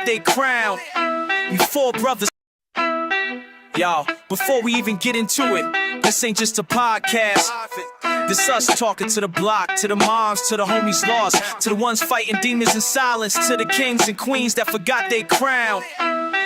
they crown. We four brothers. Y'all, before we even get into it, this ain't just a podcast. This us talking to the block, to the moms, to the homies lost, to the ones fighting demons in silence, to the kings and queens that forgot they crown.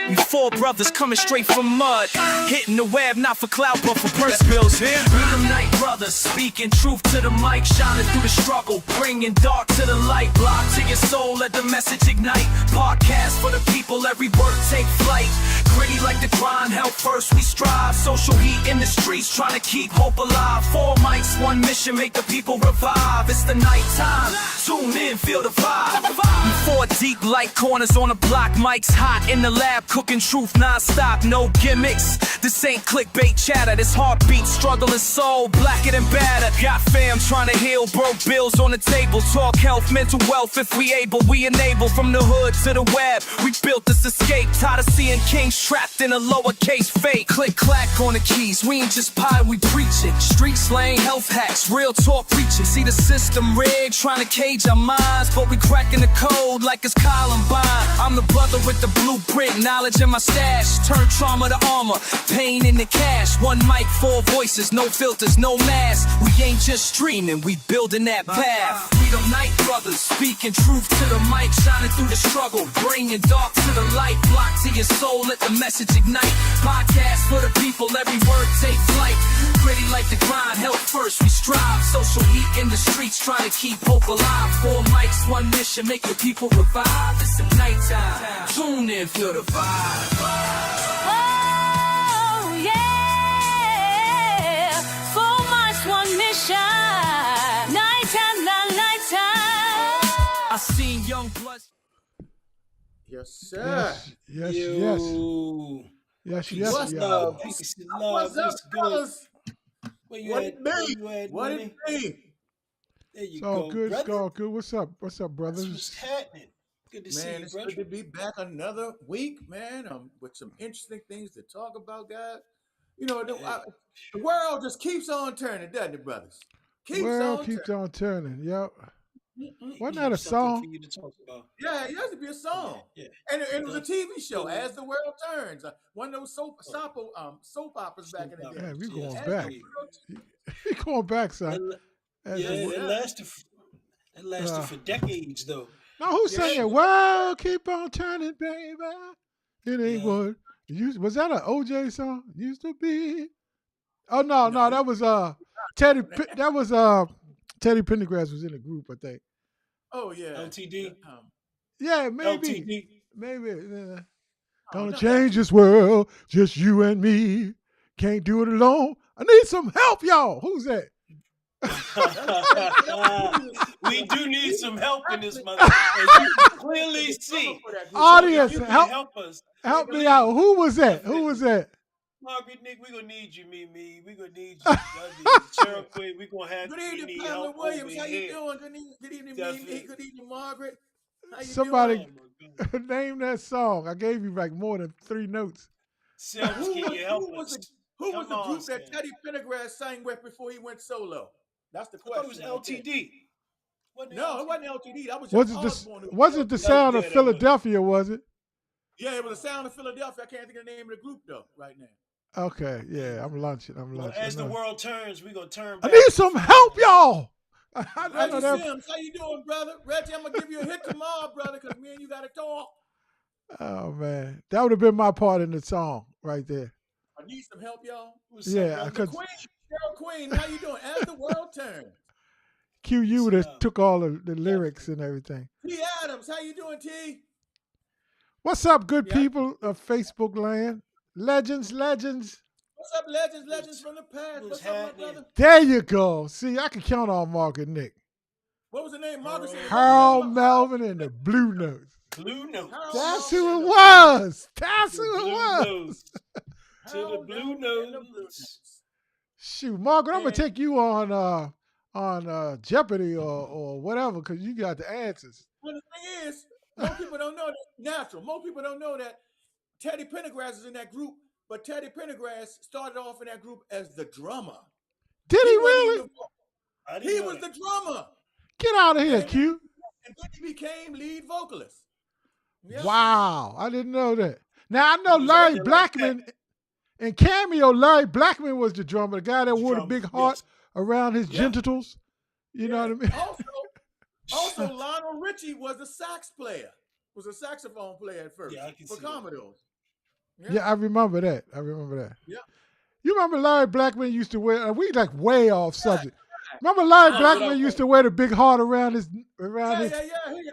We four brothers coming straight from mud, hitting the web not for clout but for purse bills. We them night brothers, speaking truth to the mic, shining through the struggle, bringing dark to the light. Block to your soul, let the message ignite. Podcast for the people, every word take flight. Gritty like the grind, hell first we strive. Social heat in the streets, trying to keep hope alive. 4 mics, 1 mission, make the people revive. It's the night time, tune in, feel the vibe. We 4 deep like corners on the block, mics hot in the lab, cooking truth non-stop, no gimmicks. This ain't clickbait chatter, this heartbeat, struggling soul, blacker than battered. Got fam trying to heal, broke bills on the table. Talk health, mental wealth, if we able, we enable. From the hood to the web, we built this escape. Tired of seeing kings trapped in a lowercase fake. Click clack on the keys, we ain't just pie, we preach it. Street slang, health hacks, real talk preaching. See the system rigged, trying to cage our minds, but we cracking the code like it's Columbine. I'm the brother with the blueprint, knowledge in my stash. Turn trauma to armor, pain into cash. 1 mic, 4 voices, no filters, no mask. We ain't just streaming, we building that path. We them night brothers, speaking truth to the mic, shining through the struggle, bringing dark to the light. Block to your soul, let the message ignite. Podcast for the people, every word take flight. Gritty like the grind, health first we strive. Social heat in the streets, trying to keep hope alive. 4 mics, 1 mission, make the people revive. It's the nighttime, tune in, feel the vibe. Oh yeah, 4 mics, 1 mission. Nighttime, nighttime. I seen young blood. Yes, sir. Yes. What's up? Peace and love. What's up, fellas? Where you What at? it be? Where you at, What money? it be? There you It's all go, good. brother. It's all good. What's up? What's up, That's brothers? what's happening. Good to see Man, you, it's brother. good to be back another week, man. With some interesting things to talk about, guys. You know, the world just keeps on turning, doesn't it, brothers? World keeps on turning. Yep. Mm-mm. Wasn't You that a have something song? for you to talk about. Yeah, it used to be a song. Yeah. And it was a TV show, Yeah. As the World Turns. One of those soap operas back in the day. Man, we going Yes, back. indeed. We going back, son. Yeah, As the- it lasted for decades, though. Now who sang it? World keep on turning, baby. It ain't Yeah. what it used. Was that an OJ song? Used to be. Oh no, that was Teddy. That was Teddy Pendergrass was in the group, I think. Oh, yeah. LTD. Yeah, maybe. LTD. Maybe. Yeah. Oh, Gonna no, change this world, just you and me. Can't do it alone. I need some help, y'all. Who's that? We do need some help in this mother. As you can clearly see. Audience, You can help us. help me out. Who was that? Who was that? Margaret, Nick, we gonna need you, me. We gonna need you. Cherokee, we gonna have Good we evening, need Pamela help Williams. over How you here. doing? Good evening, Definitely. Mimi. Good evening, Margaret. How you Somebody doing? Oh, my God. name that song. I gave you like more than 3 notes. Self, Who can was, you help who was us? the, who was Come the on, group that Sam. Teddy Pendergrass sang with before he went solo? That's the I thought question. it was LTD. Wasn't No, LTD? it wasn't LTD. That was Was John it Osborne. was it the sound of Yeah, that was. Philadelphia? Was it? Yeah, it was the sound of Philadelphia. I can't think of the name of the group though right now. Okay, yeah. I'm lunching. Well, as the I know. world turns, we gonna turn I back. need some help, y'all. I know Reggie that. Sims, how you doing, brother? Reggie, I'm gonna give you a hit tomorrow, brother, because me and you gotta talk. Oh man, that would have been my part in the song right there. I need some help, y'all. What's up, Yeah, brother? cause Queen, Cheryl Queen, how you doing? As the world turns. QU would have took all of the lyrics and everything. T. Adams, how you doing, T? What's up, good Yeah. people of Facebook land? Legends. What's up, legends from the past? What's What's up, my happening? brother? There you go. See, I can count on Mark and Nick. What was the name? Marcus. Harold Melvin and the Blue Notes. Blue Notes. That's who it was. That's The who it Blue was. Notes. To the Blue Notes. Shoot, Margaret, I'm gonna And- take you on Jeopardy or whatever, because you got the answers. Well, the thing is, most people don't know that. Natural. Most people don't know that Teddy Pendergrass is in that group, but Teddy Pendergrass started off in that group as the drummer. Did he wasn't really? even the- I didn't He know was that. the drummer, Get out of here, And- Q. and then he became lead vocalist. Yeah. Wow, I didn't know that. Now I know He was Larry out there like Blackman in Cameo. Larry Blackman was the drummer, the guy that The wore the drummer, big heart yes. around his Yeah. genitals. You know what I mean? Also, Lionel Richie was a sax player. Was a saxophone player at first Yeah, I can for see that. Commodores. Yeah, I remember that. I remember that. Yeah. You remember Larry Blackman used to wear? We like way off subject. Remember Larry Oh, Blackman what I- used to wear the big heart around his Yeah.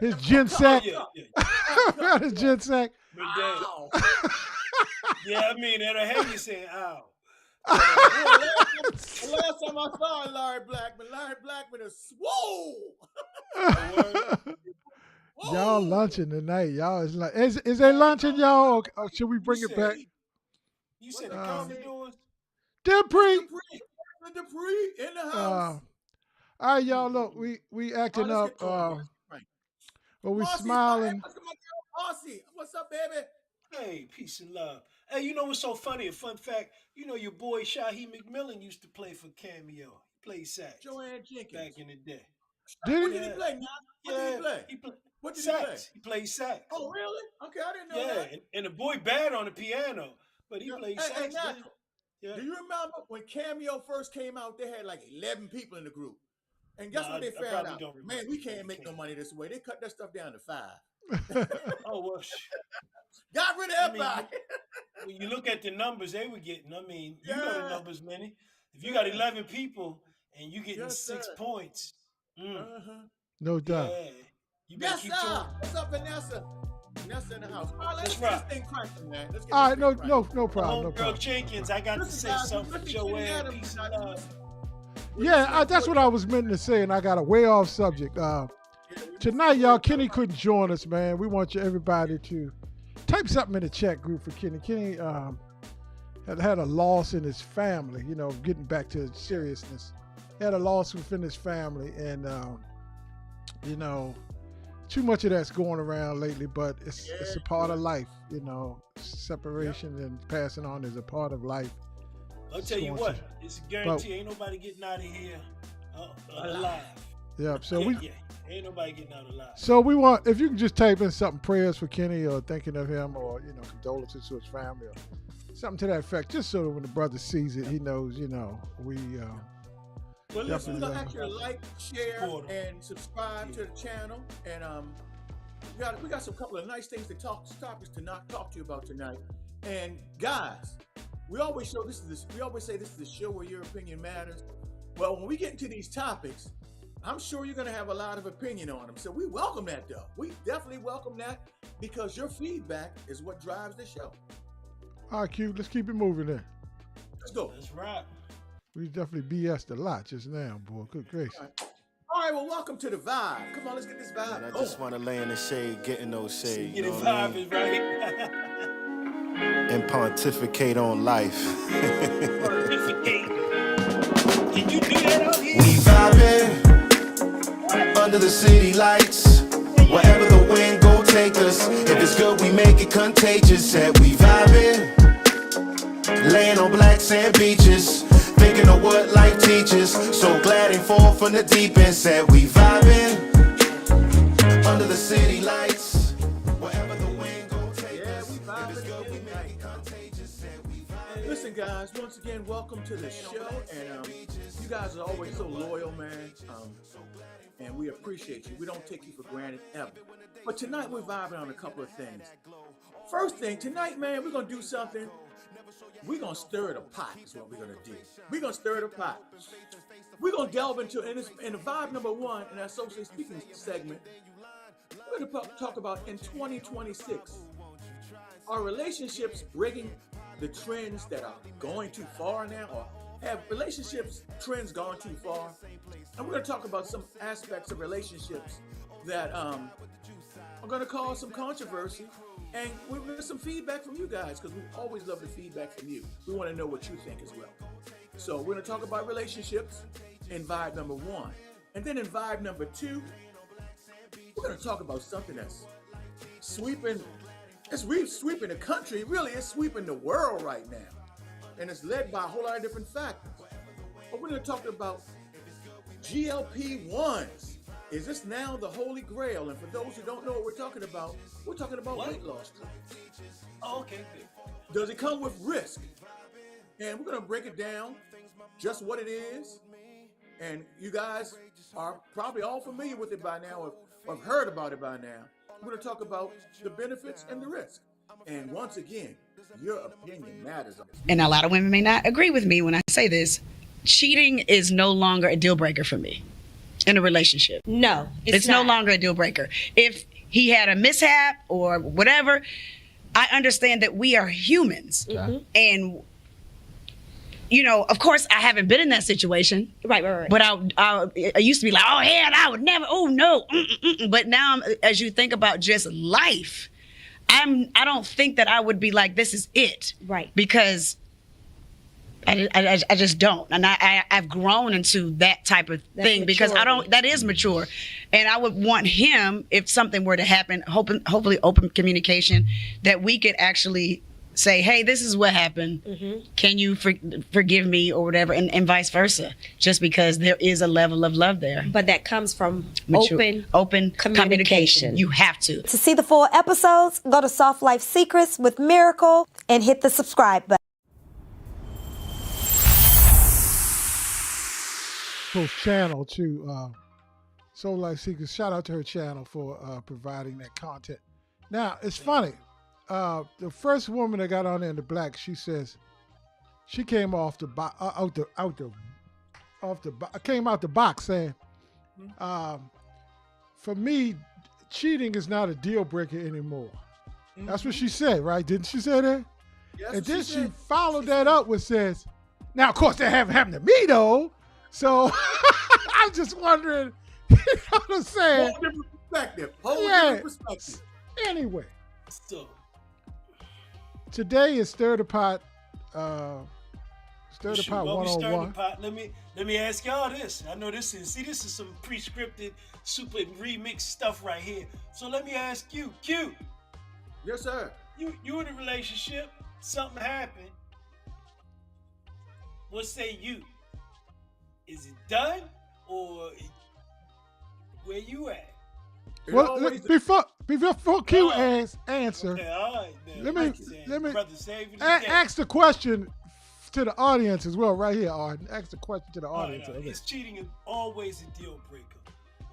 his Cut, gin Oh, sack. yeah, yeah. Around his gin sack. But then, Ow. yeah, I mean, that'll have you saying, ow. Boy, the last time I saw Larry Blackman is swole. Y'all lunching tonight. Y'all is they lunching, y'all? Or should we bring You it back? You said the What's Commodores? Dupree. Dupree in the house. All right, y'all. Look, we acting let's up. get going. Right. But we Marcy, smiling. What's up, my girl Marcy? What's up, baby? Hey, peace and love. Hey, you know what's so funny? A fun fact, you know your boy Shaheed McMillan used to play for Cameo. He played sax Joanne Jenkins. back in the day. Did What he? did he play? Now? What did he play? He played What did he play? sax. He played sax. Oh, really? Okay, I didn't know Yeah, that. and the boy bad on the piano, but he played Hey, sax. Natural, Yeah. do you remember when Cameo first came out? They had like 11 people in the group. And guess Nah, what they I found probably out? don't remember. Man, we can't make no money this way. They cut that stuff down to 5. Oh well, Got rid of I mean, everybody. when you look at the numbers they were getting, I mean, you know the Yeah. numbers, Manny. If you got Yeah. 11 people and you getting Yes, 6 sir. points, Uh-huh. No doubt. yeah, you better Yes, keep sir. talking. What's up, Vanessa? Vanessa in the house. All right, let's That's get right. this thing cracking, man. Let's get All this right, no thing cracking. problem, no Homegirl problem. Jenkins, I got to Listen, say guys, something for listen to Kenny Joanne. Adams, Peace guys. and love. Yeah, that's what I was meant to say, and I got a way off subject. Tonight, y'all, Kenny couldn't join us, man. We want you everybody to type something in the chat group for Kenny. Kenny had a loss in his family, you know, getting back to seriousness. He had a loss within his family, and, you know, too much of that's going around lately, but it's a part of life, you know. Separation and passing on is a part of life. I'll tell you what, it's a guarantee. Ain't nobody getting out of here alive. Yeah, so ain't nobody getting out alive. So we want, if you can just type in something, prayers for Kenny or thinking of him or, you know, condolences to his family or something to that effect, just so that when the brother sees it, he knows, you know, we Well, listen, we're definitely going to ask you to like, share, Support 'em. and subscribe to the channel. And we got some couple of nice things to topics to not talk to you about tonight. And guys, we always say this is the show where your opinion matters. Well, when we get into these topics, I'm sure you're going to have a lot of opinion on them. So we welcome that, though. We definitely welcome that because your feedback is what drives the show. all right, Q, let's keep it moving then. Let's go. That's right. We definitely BS'd a lot just now, boy. Good gracious. All right, well, welcome to the vibe. Come on, let's get this vibe. And I going. just want to lay in the shade, getting no shade. Get You it know what I mean? vibing, right? And pontificate on life. Certificate. Can you do that out here? We vibing under the city lights. Wherever the wind go take us. If it's good, we make it contagious. Said we vibing, laying on black sand beaches, thinking of what life teaches. So glad and fall from the deep end. Said we vibing under the city lights. Wherever the wind go take Yeah, us. we If it's vibing good, we again make it tonight. contagious. Said we vibing. Listen, guys, once again, welcome to the show. And you guys are always so loyal, man. And we appreciate you. We don't take you for granted ever. But tonight, we're vibing on a couple of things. First thing, tonight, man, we're going to do something. We're going to stir the pot is what we're going to do. We're going to stir the pot. We're going to delve into, in the vibe number one, in our socially speaking segment, we're going to talk about in 2026, are relationships breaking the trends that are going too far now, or have relationships trends gone too far? And we're going to talk about some aspects of relationships that are going to cause some controversy, and we're going to get some feedback from you guys because we always love the feedback from you. We want to know what you think as well. So we're going to talk about relationships in vibe number one, and then in vibe number two, we're going to talk about something that's sweeping. It's sweeping the country. Really, it's sweeping the world right now, and it's led by a whole lot of different factors. But we're going to talk about GLP-1s. is this now the Holy Grail? And for those who don't know what we're talking about What? weight loss. Oh, okay. Good. Does it come with risk? And we're going to break it down, just what it is. And you guys are probably all familiar with it by now, or have heard about it by now. We're going to talk about the benefits and the risk. And once again, your opinion matters on this. And a lot of women may not agree with me when I say this. Cheating is no longer a deal breaker for me in a relationship. No, It's not. no longer a deal breaker. If he had a mishap or whatever, I understand that we are humans. And, you know, of course, I haven't been in that situation. Right. But I used to be like, oh, hell, I would never, oh, no. But now, as you think about just life, I don't think that I would be like, this is it. Right. Because I just don't. And I've grown into that type of thing because that is mature. And I would want him, if something were to happen, hopefully open communication, that we could actually say, hey, this is what happened. Can you forgive me or whatever, and vice versa, just because there is a level of love there. But that comes from Mature, open communication. You have to. To see the full episodes, go to Soft Life Secrets with Miracle and hit the subscribe button. Post channel to Soul Life Secrets. Shout out to her channel for providing that content. Now, it's funny. The first woman that got on there in the black, she says she came off the came out the box saying, for me, cheating is not a deal breaker anymore. That's what she said, right? Didn't she say that? Yes, And then she said. followed that up with says, now of course that haven't happened to me though. So I'm just wondering, you know what I'm saying? Whole different perspective. Whole Yeah. different perspective. Anyway, So, today is Stir the Pot. Stir the shoot, Pot while we stir the 101. pot, let me ask y'all this. I know this is some pre-scripted, super remixed stuff right here. So let me ask you, Q, Yes, sir. you in a relationship, something happened. What say you? Is it done or where you at? It Well, always- before Q Oh. answer, Okay, all right, then. let me Brother saving the day. ask the question to the audience as well, right here, Arden. Ask the question to the All right, audience. all right. Okay. Is cheating always a deal breaker,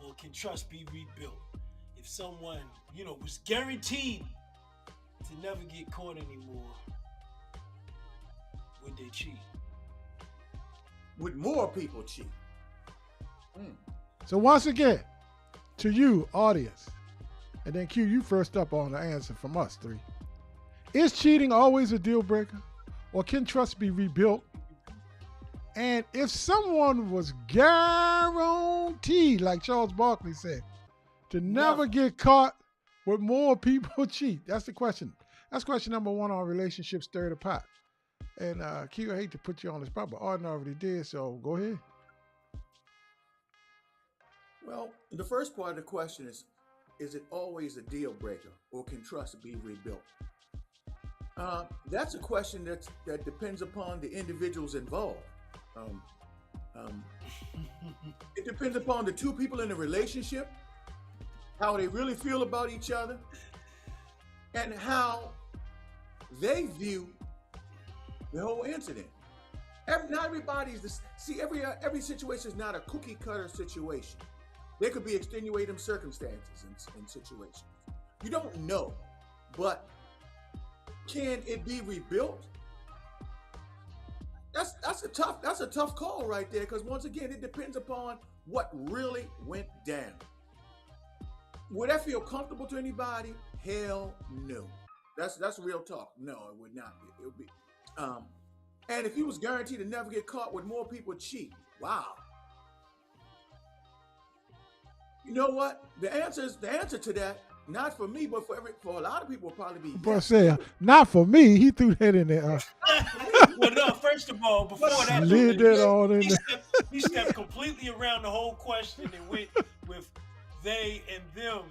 or can trust be rebuilt? If someone, was guaranteed to never get caught anymore, would they cheat? Would more people cheat? So once again, to you, audience, and then Q, you first up on the answer from us three. Is cheating always a deal breaker, or can trust be rebuilt? And if someone was guaranteed, like Charles Barkley said, to never get caught, would more people cheat? That's the question. That's question number one on relationships, Stir the Pot. And Q, I hate to put you on the spot, but Arden already did, so go ahead. Well, the first part of the question is it always a deal breaker, or can trust be rebuilt? That's a question that depends upon the individuals involved. It depends upon the two people in the relationship, how they really feel about each other, and how they view the whole incident. Not everybody's this. See, every situation is not a cookie cutter situation. There could be extenuating circumstances in situations. You don't know, but can it be rebuilt? That's a tough call right there, because once again, it depends upon what really went down. Would that feel comfortable to anybody? Hell no. That's real talk. No, it would not be. It would be. And if he was guaranteed to never get caught, would more people cheat? Wow. You know what? The answer to that, not for me, but for a lot of people, will probably be But yes. say, not for me. He threw that in there. Well, no, first of all, before that, Slid that all in there. he stepped completely around the whole question and went with they and them,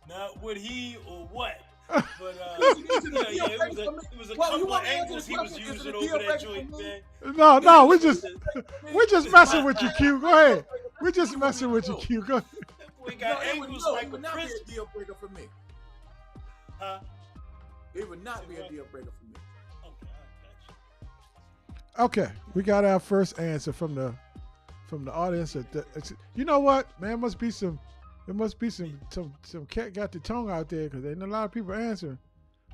not what he or what. But it was a couple of angles he was using over that joint, man. No, we're just messing with you, Q. Go ahead. We're just messing with you, Q. Go ahead. That boy got angles like it would a not be prison. a deal breaker for me. Huh? It would not be a deal breaker for me. Okay, I got you. Okay, we got our first answer from the audience. You know what, man? There must be some cat got the tongue out there because there ain't a lot of people answering.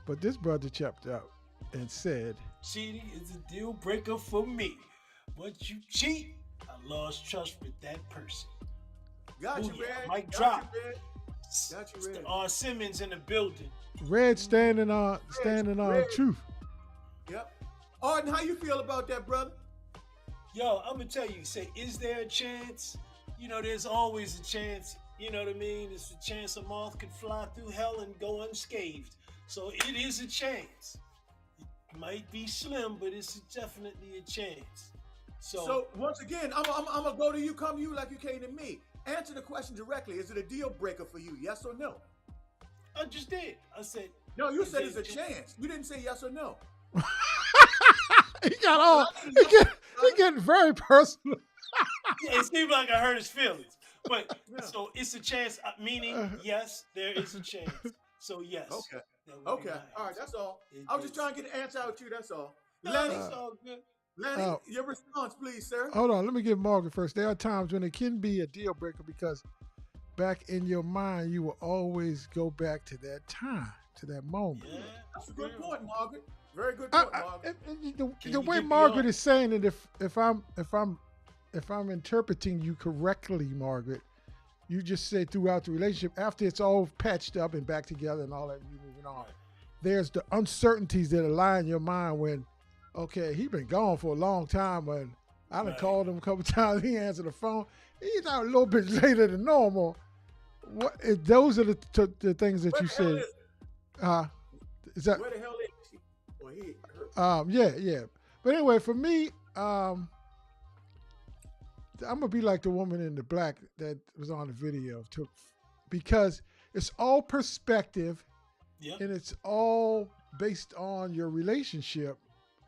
But this brother checked out and said, Cheating is a deal breaker for me. Once you cheat, I lost trust with that person. Got you, Booyah. Red. Mic Got drop. you, Red. Got you, It's Red. the R. Simmons in the building. "Red standing on Red. truth." Yep. Arden, how you feel about that, brother? Yo, I'm gonna tell you, say, is there a chance? You know, there's always a chance. You know what I mean? It's a chance a moth could fly through hell and go unscathed. So it is a chance. It might be slim, but it's definitely a chance. So once again, I'm gonna go to you, come to you like you came to me. Answer the question directly. Is it a deal breaker for you? Yes or no? I just did. I said. No, you is said there it's a chance. You didn't say yes or no. He getting very personal. Yeah, it seemed like I hurt his feelings. But so it's a chance, meaning yes, there is a chance. So yes. Okay. that would be Okay. my All right. answer. That's all. It I was just is. trying to get an answer out of you. That's all. No, Lenny, it's all good. your response, please, sir. Hold on, let me give Margaret first. There are times when it can be a deal breaker because back in your mind, you will always go back to that time, to that moment. Yeah, That's a good point, Margaret. Very good point, Margaret. The way you get Margaret beyond? is saying it, if I'm interpreting you correctly, Margaret, you just say throughout the relationship, after it's all patched up and back together and all that, you moving on. There's the uncertainties that lie in your mind when, okay, he been gone for a long time, and I done called him a couple times. He answered the phone. He's out a little bit later than normal. What? If those are the things that you said. Is that? Where the hell is he? Well, he hurt. Yeah. But anyway, for me, I'm gonna be like the woman in the black that was on the video too, because it's all perspective, and it's all based on your relationship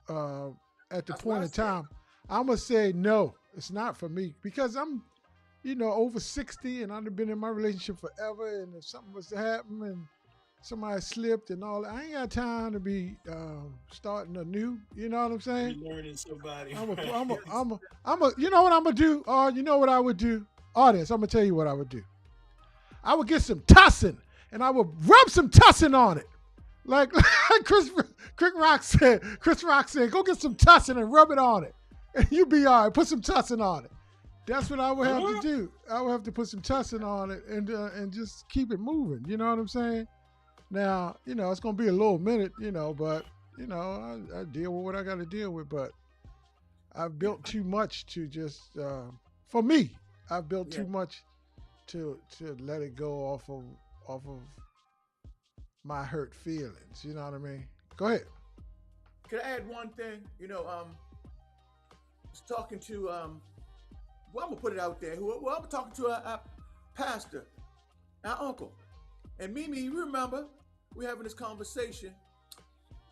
at the point in time. I'm gonna say no, it's not for me because I'm, over 60 and I've been in my relationship forever. And if something was to happen and somebody slipped and all that, I ain't got time to be starting anew. You know what I'm saying? Learning somebody. You know what I'm gonna do? You know what I would do? Audience, I'm gonna tell you what I would do. I would get some tussin and I would rub some tussin on it. Like Chris Rock said, go get some tussin and rub it on it. And you be all right. Put some tussin on it. That's what I would have to do. I would have to put some tussin on it and just keep it moving. You know what I'm saying? Now, it's going to be a little minute, but, I deal with what I got to deal with. But I've built too much to just, for me, I've built too much to let it go off of my hurt feelings. You know what I mean? Go ahead. Can I add one thing? I was talking to, I'm going to put it out there. I'm talking to a pastor, our uncle. And Mimi, you remember, we're having this conversation,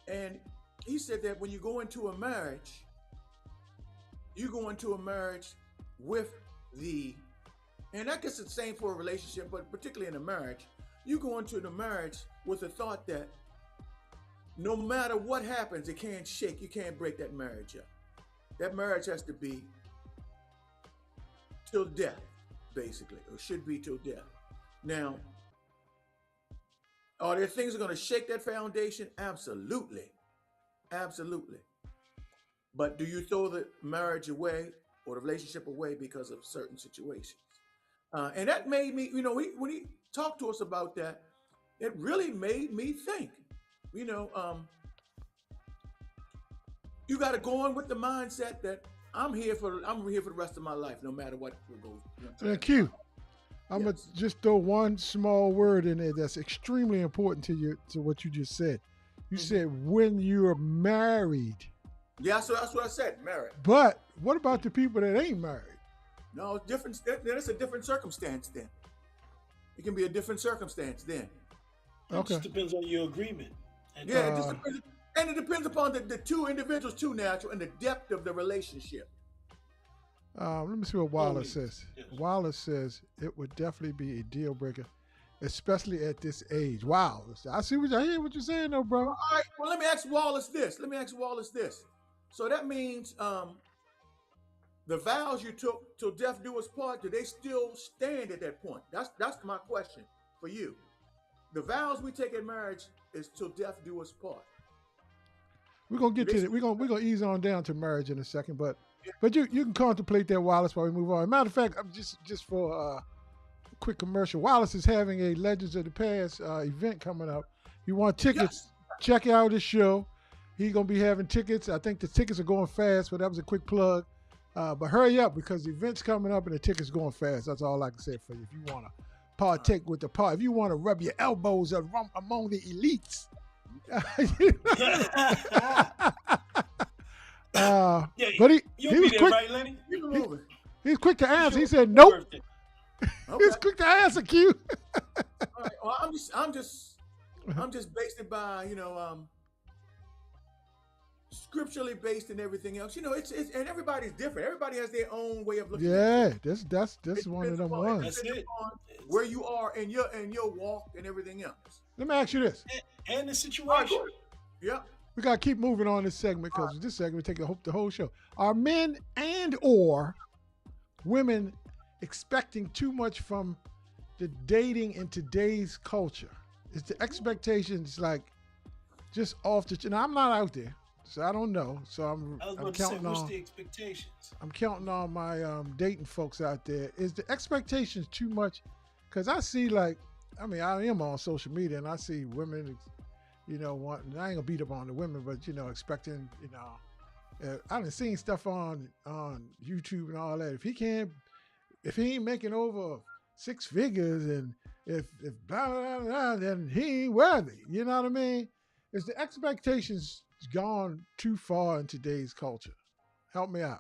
and he said that when you go into a marriage, you go into a marriage with and I guess it's the same for a relationship, but particularly in a marriage, you go into the marriage with the thought that no matter what happens, it can't shake, you can't break that marriage up. That marriage has to be till death, basically, or should be till death. Now, are there things that are going to shake that foundation? Absolutely. Absolutely. But do you throw the marriage away or the relationship away because of certain situations? And that made me, when he talked to us about that, it really made me think, you got to go on with the mindset that I'm here for the rest of my life, no matter what goes. Q, I'm gonna just throw one small word in there that's extremely important to what you just said. You said when you're married. Yeah, so that's what I said, married. But what about the people that ain't married? No, it's different. That's a different circumstance then. It can be a different circumstance then. It just depends on your agreement. It just depends. And it depends upon the two individuals too, natural, and the depth of the relationship. Let me see what Wallace says. Yes. Wallace says it would definitely be a deal breaker, especially at this age. Wow. I hear what you're saying though, bro. All right. Well, let me ask Wallace this. So that means the vows you took till death do us part, do they still stand at that point? That's my question for you. The vows we take in marriage is till death do us part. We're gonna get to it. We're gonna ease on down to marriage in a second, but you can contemplate that, Wallace, while we move on. Matter of fact, I'm just for a quick commercial. Wallace is having a Legends of the Past event coming up. You want tickets? Yes. Check out his show. He's gonna be having tickets. I think the tickets are going fast, but that was a quick plug. But hurry up because the event's coming up and the tickets going fast. That's all I can say for you. If you want to partake with the part, if you want to rub your elbows among the elites. But he was quick. Right, Lenny? He's quick to answer. He said nope. Okay. He's quick to answer, Q. All right. Well, I'm just based it by scripturally based and everything else. It's and everybody's different. Everybody has their own way of looking. Yeah, that's one of them ones. That's it. Where you are in your walk and everything else. Let me ask you this. And the situation. Yeah. We gotta keep moving on this segment because this segment take the whole show. Are men and or women expecting too much from the dating in today's culture? Is the expectations like just off the? And I'm not out there, so I don't know. So I'm counting on. What's the expectations? I'm counting on my dating folks out there. Is the expectations too much? Because I see I am on social media and I see women. Wanting, I ain't gonna beat up on the women, but expecting, I done seen stuff on YouTube and all that. If he ain't making over 6 figures and if blah, blah, blah, then he ain't worthy. You know what I mean? Is the expectations gone too far in today's culture? Help me out.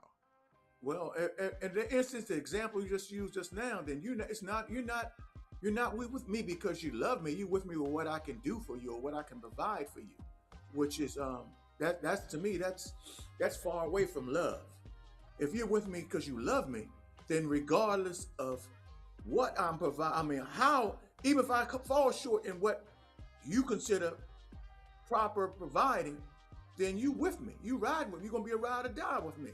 Well, in the instance, the example you just used just now, then you're not with me because you love me. You're with me with what I can do for you or what I can provide for you, which is that's to me that's far away from love. If you're with me because you love me, then regardless of what I'm providing, even if I fall short in what you consider proper providing, then you with me. You riding with me. You're gonna be a ride or die with me.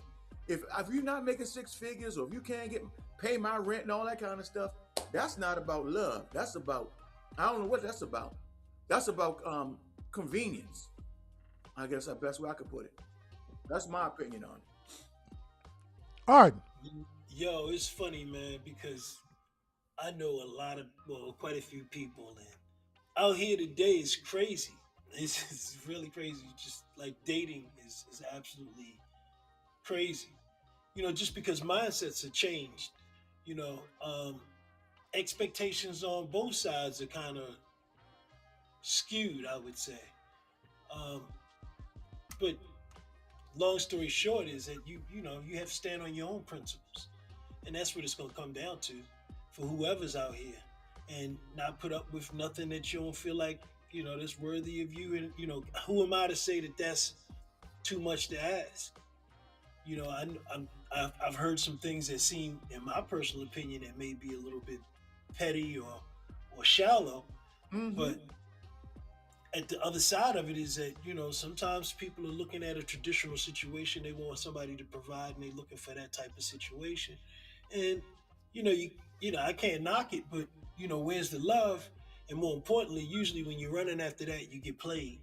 If you're not making 6 figures or if you can't pay my rent and all that kind of stuff, that's not about love. That's about, I don't know what that's about. That's about convenience. I guess that's the best way I could put it. That's my opinion on it. All right. Yo, it's funny, man, because I know quite a few people, and out here today is crazy. It's really crazy. Just like dating is absolutely crazy. Just because mindsets have changed, expectations on both sides are kind of skewed, I would say. But long story short is that you have to stand on your own principles, and that's what it's going to come down to for whoever's out here, and not put up with nothing that you don't feel like that's worthy of you. And who am I to say that that's too much to ask? I've heard some things that seem, in my personal opinion, that may be a little bit petty or shallow, but at the other side of it is that sometimes people are looking at a traditional situation. They want somebody to provide, and they're looking for that type of situation. And I can't knock it, but where's the love? And more importantly, usually when you're running after that, you get played.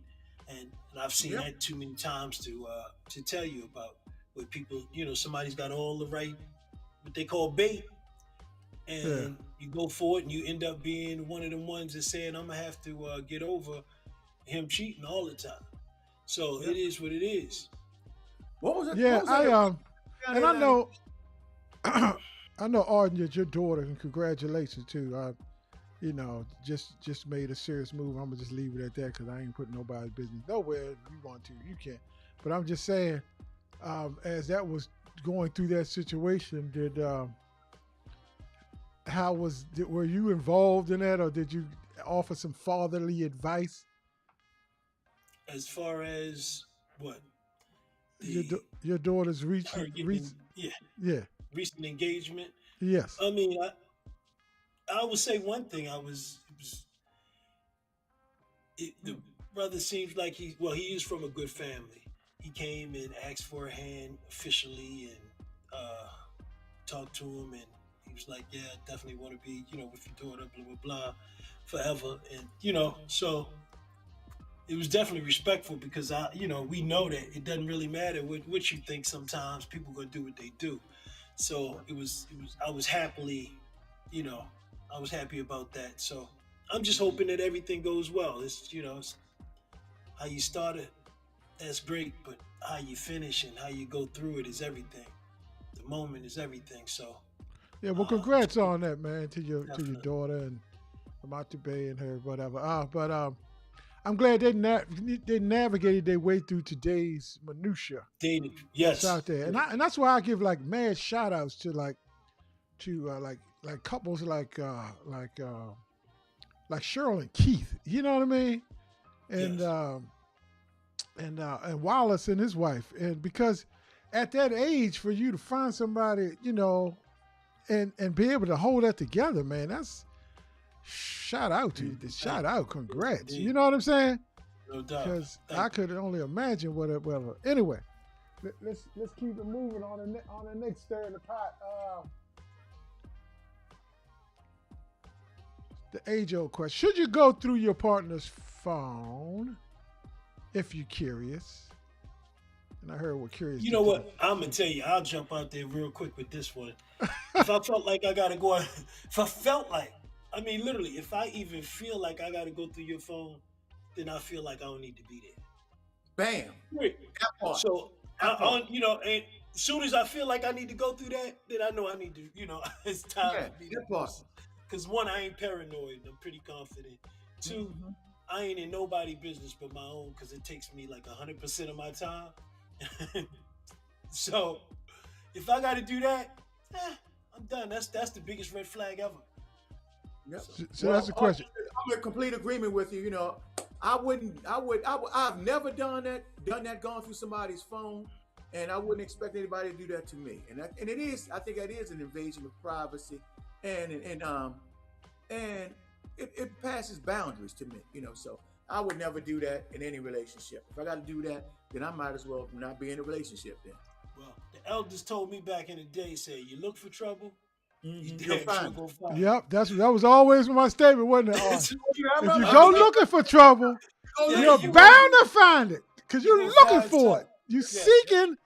And I've seen that too many times to tell you about, where people, somebody's got all the right, what they call bait, and you go for it, and you end up being one of the ones that's saying, I'm gonna have to get over him cheating all the time. So it is what it is. What was it? Yeah, and I know, I know, Arden, your daughter, and congratulations too. Just made a serious move. I'm gonna just leave it at that because I ain't putting nobody's business nowhere. If you want to, you can. But I'm just saying, as that was going through that situation, were you involved in that, or did you offer some fatherly advice? As far as what? Your daughter's reaching. Yeah. recent engagement. Yes. I mean, I would say one thing. The brother seems like he is from a good family. He came and asked for a hand officially and talked to him, and he was like, "Yeah, I definitely want to be, with your daughter, blah blah blah, forever." And so it was definitely respectful because we know that it doesn't really matter what you think. Sometimes people gonna do what they do. So I was happy about that. So I'm just hoping that everything goes well. It's how you started, that's great, but how you finish and how you go through it is everything. The moment is everything. So yeah, well, congrats on that, man, to your daughter and Amatu Bay and her, whatever. But I'm glad they navigated their way through today's minutia. Yes, out there, and that's why I give like mad shout outs to like couples like Cheryl and Keith. You know what I mean? And Yes. And Wallace and his wife, and because at that age for you to find somebody, and be able to hold that together, man, that's shout out to you. Shout out, congrats. Indeed. You know what I'm saying? No doubt. Because Thank I could only imagine what it. Well, anyway, let's keep it moving on the next stir in the pot. The age-old question: should you go through your partner's phone if you're curious? And I heard what curious. You know what? I'm gonna tell you. I'll jump out there real quick with this one. If I felt like I gotta go, literally, if I even feel like I gotta go through your phone, then I feel like I don't need to be there. Bam. Right. That part. So, and as soon as I feel like I need to go through that, then I know I need to, it's time Yeah, for me that part. Because one, I ain't paranoid. I'm pretty confident. Two, I ain't in nobody business but my own because it takes me like 100% of my time. So, if I got to do that, I'm done. That's the biggest red flag ever. Yep. So that's the question. I'm in complete agreement with you. I've never done that, gone through somebody's phone, and I wouldn't expect anybody to do that to me. And it is, I think that is an invasion of privacy, and it passes boundaries to me. So I would never do that in any relationship. If I got to do that, then I might as well not be in a relationship then. Well, the elders told me back in the day, say, you look for trouble, you You'll damn find sure it. gonna find it. Yep, that was always my statement, wasn't it? If you If go looking for trouble, Yeah, you're you bound to find it because you're gonna looking find for it. something. You're Yeah. seeking.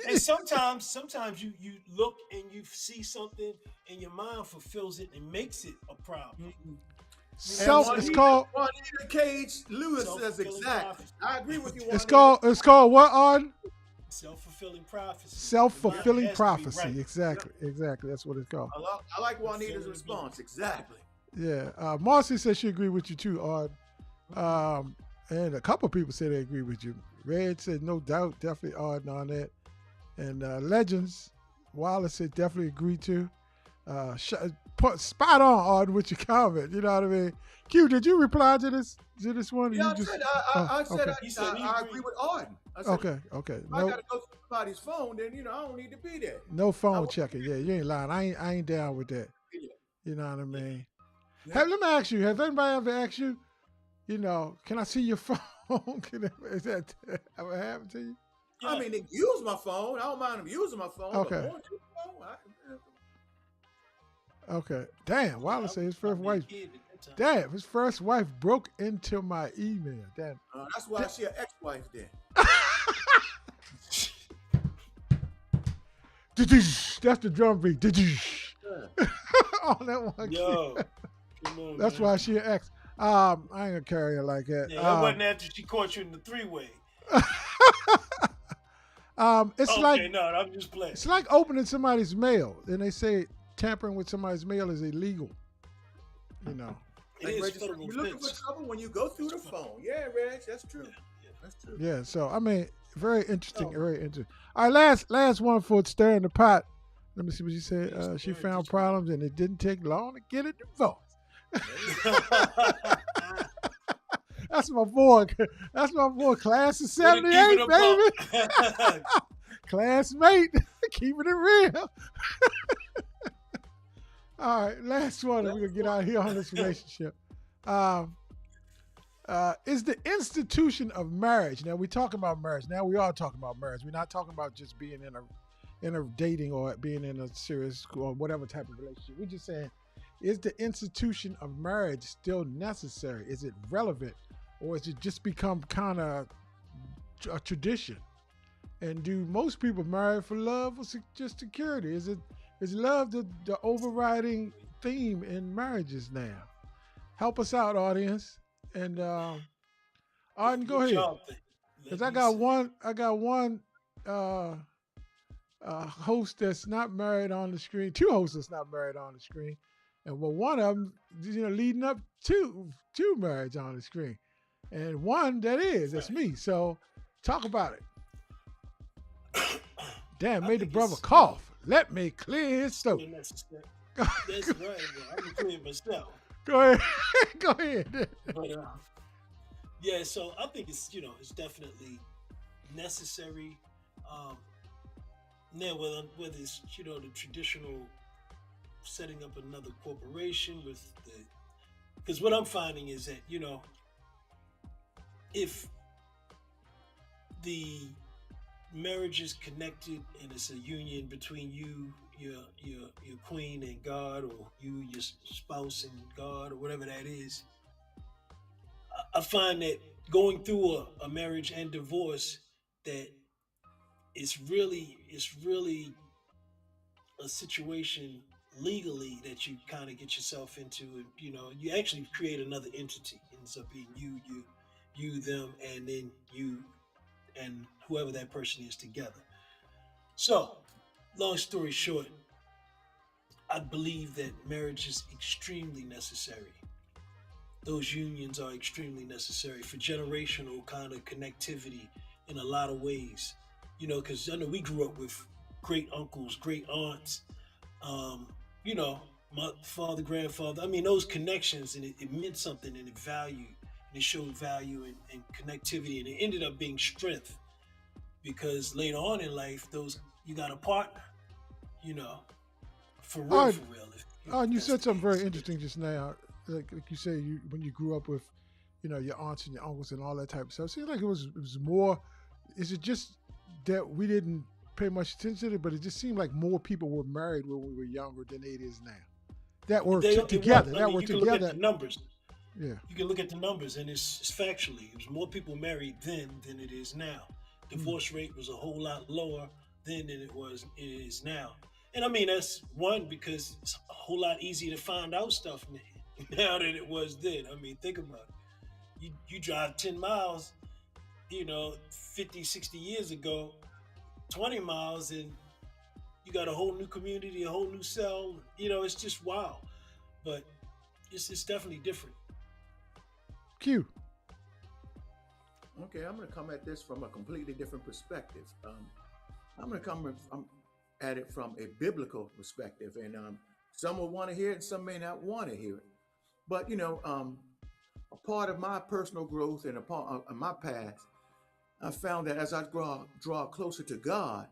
And sometimes you look and you see something and your mind fulfills it and makes it a problem. It's called. Juanita Cage Lewis says Self-fulfilling exactly. prophecy. I agree with you. It's Juanita. called what on? Self-fulfilling prophecy. Self-fulfilling It has to be prophecy. right. Exactly. That's what it's called. I like Juanita's response. Exactly. Yeah. Marcy said she agreed with you too, Odd. And a couple people said they agree with you. Red said no doubt, definitely Odd on that. And Legends, Wallace said definitely agree too. Spot on, Odd, with your comment. You know what I mean? Q, did you reply to this one? Yeah, You I said He said he I agreed. agree with Arden. I said, Okay. If I gotta go through somebody's phone, then I don't need to be there. No phone checking. Yeah, you ain't lying. I ain't down with that. You know what I mean? Yeah. Hey, let me ask you, have anybody ever asked you, can I see your phone? Is that ever happened to you? Yeah. I mean, they use my phone. I don't mind them using my phone. Okay. But going to the phone, Okay. Damn, Wallace said his first wife. Kid at that time. Damn, his first wife broke into my email. Damn. that's why she an ex-wife then. That's the drum beat. On that one. Yo, come on, That's man. why she an ex. I ain't gonna carry her like that. Yeah, that wasn't after she caught you in the three-way. It's Okay, like no, I'm just playing. it's like opening somebody's mail, and they say tampering with somebody's mail is illegal. It Like is Reg said, federal you're looking for offense. trouble when you go through the phone. Yeah, Reg, that's true. That's true. Yeah. So I mean, very interesting. Very interesting. All right, last one for stirring the pot. Let me see what she said. She found problems, and it didn't take long to get a divorce. That's my boy. That's my boy. Class of Wanna keep it '78, a baby. buck. Classmate, keeping it real. All right, last one, and we're gonna get out of here on this relationship. Is the institution of marriage. Now we're talking about marriage. Now we are talking about marriage. We're not talking about just being in a dating or being in a serious or whatever type of relationship. We're just saying, is the institution of marriage still necessary? Is it relevant, or has it just become kind of a tradition? And do most people marry for love or just security? Is love the overriding theme in marriages now? Help us out, audience. And Arden, go ahead. Because I got one host that's not married on the screen, two hosts that's not married on the screen, and well, one of them, leading up to marriage on the screen, and one that's me. So talk about it. Damn, made the brother cough. Let me clear his throat. That's right, bro. I'm gonna clear myself. Go ahead. Go ahead. But yeah, so I think it's it's definitely necessary. Now whether it's the traditional setting up another corporation with because what I'm finding is that if the marriage is connected and it's a union between you, your queen and God, or you, your spouse and God, or whatever that is, I find that going through a marriage and divorce, that it's really a situation legally that you kind of get yourself into, and you actually create another entity. It ends up being you, them, and then you and whoever that person is together. So, long story short, I believe that marriage is extremely necessary. Those unions are extremely necessary for generational kind of connectivity in a lot of ways. Because I know we grew up with great uncles, great aunts, my father, grandfather. I mean, those connections, and it meant something, and it valued. It showed value and connectivity, and it ended up being strength, because later on in life, you got a partner, for real, for real. And you said something very interesting just now. Like you say, when you grew up with, your aunts and your uncles and all that type of stuff. It seems like it was more. Is it just that we didn't pay much attention to it, but it just seemed like more people were married when we were younger than it is now. That were together. That were together. Look at the numbers. Yeah. You can look at the numbers, and it's factually, it was more people married then than it is now. Divorce rate was a whole lot lower then than it is now. And I mean, that's one, because it's a whole lot easier to find out stuff now than it was then. I mean, think about it. You drive 10 miles, 50, 60 years ago, 20 miles, and you got a whole new community, a whole new cell. It's just wow. But it's definitely different. Q. Okay, I'm going to come at this from a completely different perspective. I'm going to come at it from a biblical perspective, and some will want to hear it, and some may not want to hear it. But a part of my personal growth and a part of my path, I found that as I draw closer to God,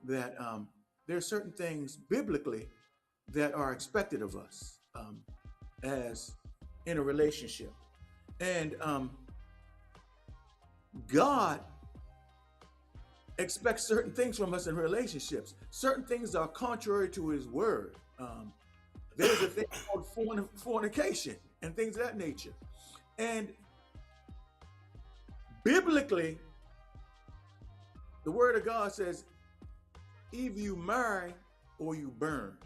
that there are certain things biblically that are expected of us as in a relationship. And God expects certain things from us in relationships. Certain things are contrary to his word. There's a thing called fornication and things of that nature. And biblically, the word of God says, either you marry or you burn.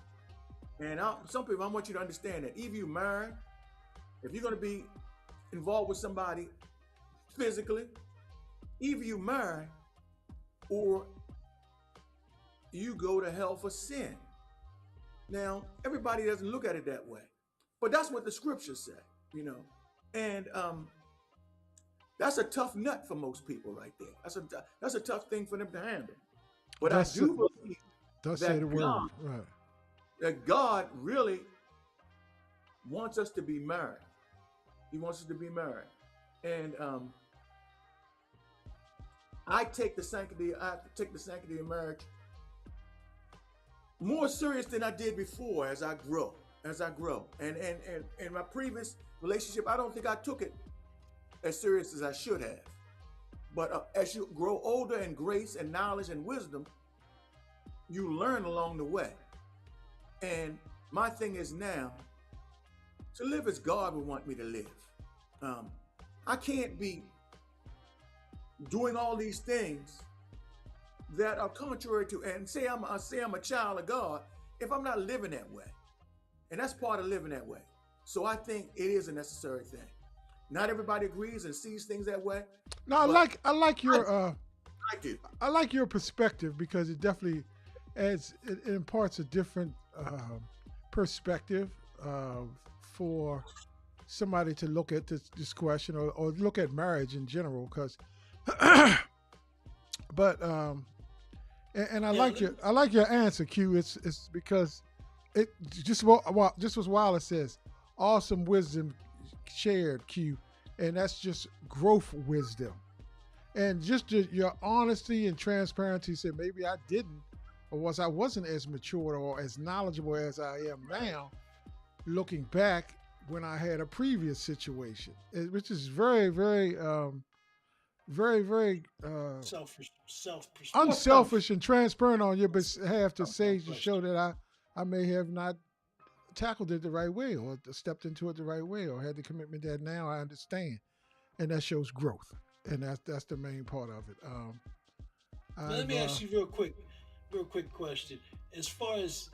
And some people, I want you to understand that either you marry, if you're going to be involved with somebody physically, either you marry or you go to hell for sin. Now, everybody doesn't look at it that way, but that's what the scriptures say, and that's a tough nut for most people right there. That's a tough thing for them to handle. But I do believe that God really wants us to be married. He wants us to be married. And I take the sanctity of marriage more serious than I did before as I grow. And in my previous relationship, I don't think I took it as serious as I should have. But as you grow older in grace and knowledge and wisdom, you learn along the way. And my thing is now to live as God would want me to live. I can't be doing all these things that are contrary to, and say I'm a child of God if I'm not living that way. And that's part of living that way. So I think it is a necessary thing. Not everybody agrees and sees things that way. No, I like your I do. I like your perspective because it definitely adds, it imparts a different perspective for somebody to look at this question or look at marriage in general. Because, but and I like your answer, Q. It's because it just was Wallace says, awesome wisdom shared, Q, and that's just growth wisdom. And just your honesty and transparency said maybe I didn't, or I wasn't as mature or as knowledgeable as I am now, looking back when I had a previous situation, which is very, very, very unselfish and transparent on your behalf to say to show that I may have not tackled it the right way or stepped into it the right way or had the commitment that now I understand, and that shows growth. And that's the main part of it. Let me ask you real quick question. As far as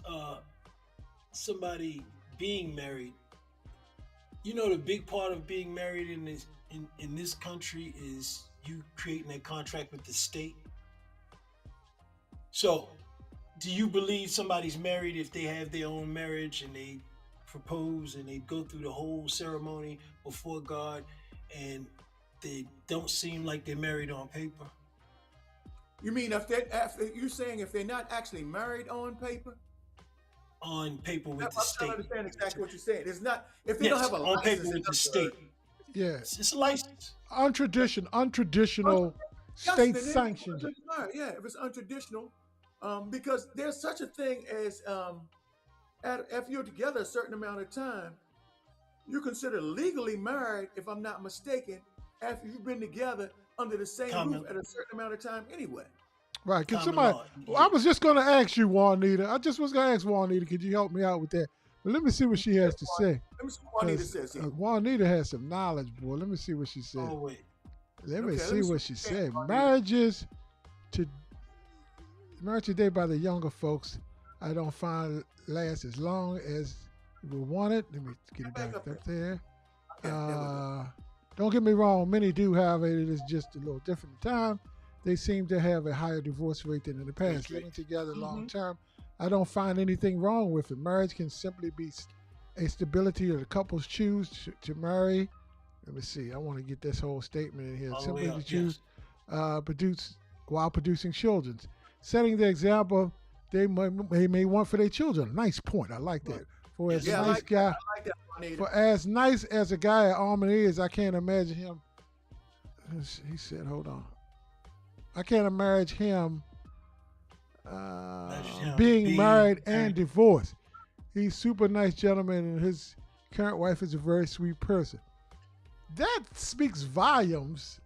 somebody being married, you know, the big part of being married in this country is you creating a contract with the state. So, do you believe somebody's married if they have their own marriage and they propose and they go through the whole ceremony before God and they don't seem like they're married on paper? You mean you're saying if they're not actually married on paper? On paper with the state. I understand exactly what you're saying. It's not if they don't have a on license paper with the state. Yeah, it's a license. Untraditional, state sanctioned. Yeah, if it's untraditional, because there's such a thing as if you're together a certain amount of time, you're considered legally married, if I'm not mistaken, after you've been together under the same roof at a certain amount of time anyway. Right. Can somebody? Well, I was just going to ask you, Juanita. I just was going to ask Juanita, could you help me out with that? But let me see what she has to say. Let me see what Juanita says. Juanita has some knowledge, boy. Let me see what she said. Oh, wait. Let me see what she said. Marriage today by the younger folks, I don't find last as long as we want it. Let me get it back up there. Don't get me wrong. Many do, however, it is just a little different time. They seem to have a higher divorce rate than in the past. Living together long term, I don't find anything wrong with it. Marriage can simply be a stability that the couples choose to marry. Let me see. I want to get this whole statement in here. Simply to choose produce while producing children. Setting the example they may want for their children. Nice point. I like that. For as nice guy, I like that, for as nice as a guy at Almond is, I can't imagine him. He said, "Hold on." I can't imagine him being married and divorced. He's super nice gentleman, and his current wife is a very sweet person. That speaks volumes.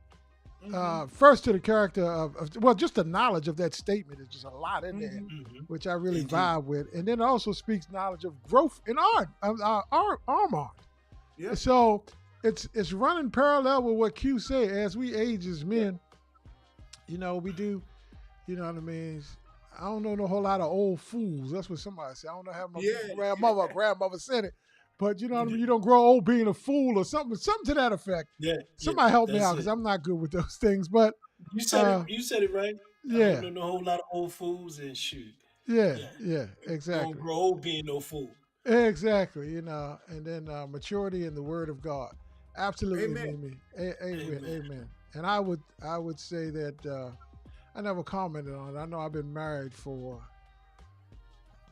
First to the character of just the knowledge of that statement is just a lot in there, which I really vibe with. And then it also speaks knowledge of growth in art, arm art. Yeah. So it's running parallel with what Q said. As we age as men, you know, we do, you know what I mean? I don't know no whole lot of old fools. That's what somebody said. I don't know how my grandmother said it. But you know what I mean? You don't grow old being a fool or something to that effect. Yeah. Somebody help me out because I'm not good with those things. But you said it right. Yeah. I don't know a whole lot of old fools and shoot. Yeah, exactly. Don't grow old being no fool. Exactly, you know, and then maturity in the word of God. Absolutely, Amen. Amen. And I would say that I never commented on it. I know I've been married for,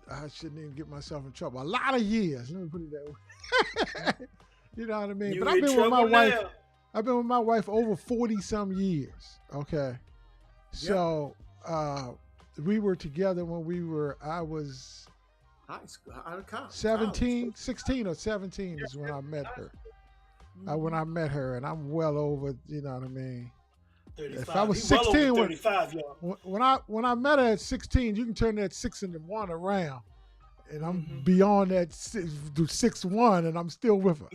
I shouldn't even get myself in trouble, a lot of years. Let me put it that way. You know what I mean? You but I've been with my wife over 40 some years. Okay. So we were together when I was High school, out of college. 17, 16 or 17 is when I met her. When I met her, and I'm well over, you know what I mean? 35. If I was He well 16, over 35, y'all. when I met her at 16, you can turn that 6 and the 1 around, and I'm beyond that 6'1", and I'm still with her.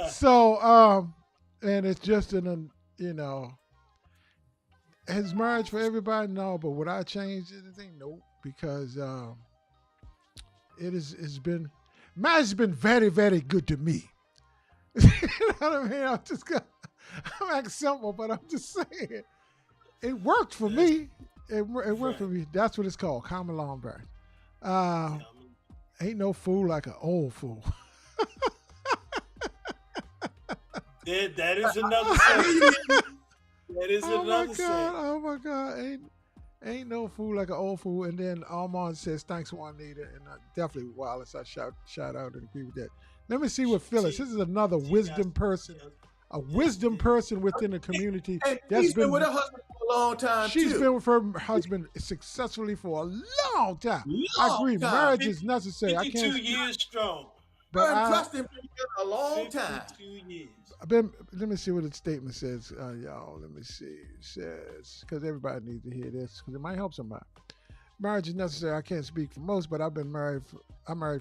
So, and it's just has marriage for everybody? No, but would I change anything? Nope, because marriage has been very, very good to me. You know what I mean? I'm acting simple, but I'm just saying it worked for me. It worked for me. That's what it's called, common law marriage. Ain't no fool like an old fool. That is another saying. That is another saying. Oh my God! Ain't no fool like an old fool. And then Armand says, "Thanks, Juanita," and definitely Wallace. I shout out and agree with that. Let me see what Phyllis. This is another wisdom person, a wisdom person within the community. And she's been with her husband for a long time. She's been with her husband successfully for a long time. I agree. Marriage is necessary. 52 years strong. But I trust him for a long time. 52 years. Let me see what the statement says, y'all. Let me see. It says, because everybody needs to hear this, because it might help somebody. Marriage is necessary. I can't speak for most, but I'm married